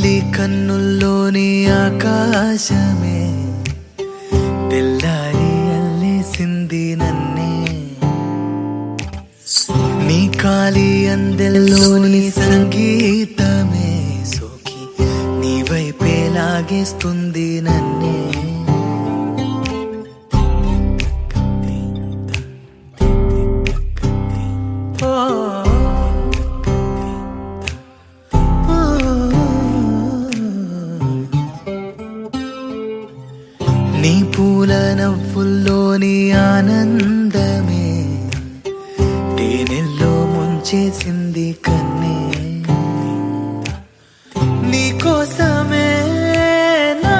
నీలి కన్నుల్లోని ఆకాశమే తెల్లారి అల్లేసింది నన్నే. నీ కాలి అందెల్లోని సంగీతమే సోకి నీ వైపే లాగేస్తుంది నన్నే. నీ పూల నవ్వుల్లోని ఆనందమే తేనెల్లో ముంచేసింది కన్నే. నీ కోసమే నా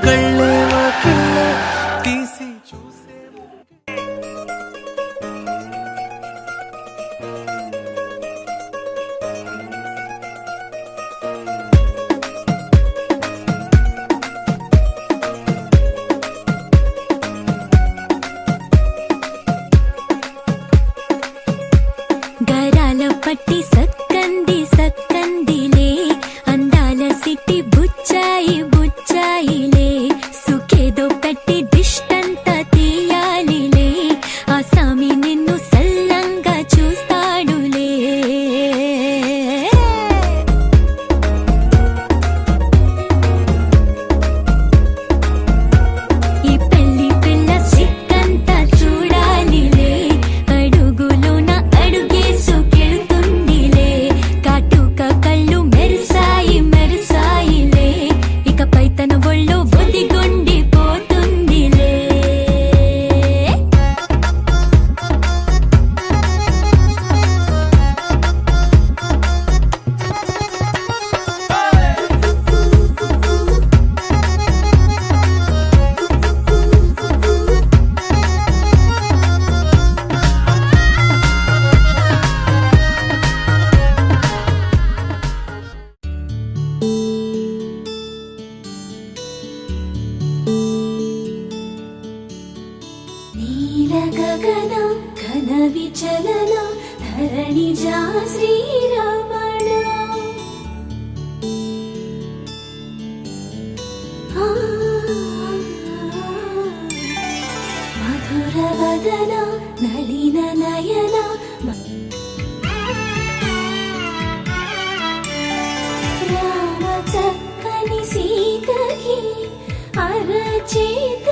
గళ్ళే వాకిళ్ళే తీసి చూసే. గరాల పట్టి సక్కంది సక్కందిలే, అందాల సిట్టి బుచ్చాయి బుచ్చాయిలే, సుఖేదో పెట్టి దిష్టంత తీయాలిలే, ఆ సామి నిన్ను సల్లంగా చూస్తాడులే. ఈ పెళ్లి పిల్ల సిక్కంతా చూడాలిలే, అడుగులోన అడుగేసుకెళ్తుందిలే, కాటుక కళ్ళు మెరిసాయి మెరిసాయిలే, ఇకపై తన ఒళ్ళో ఒదిగొండిపోతుందిలే. నీల గగన ఘన విచలన ధరణిజా శ్రీరమణ, మధుర వదన నళిన నయన, రామ చక్కని సీతకి అరచేత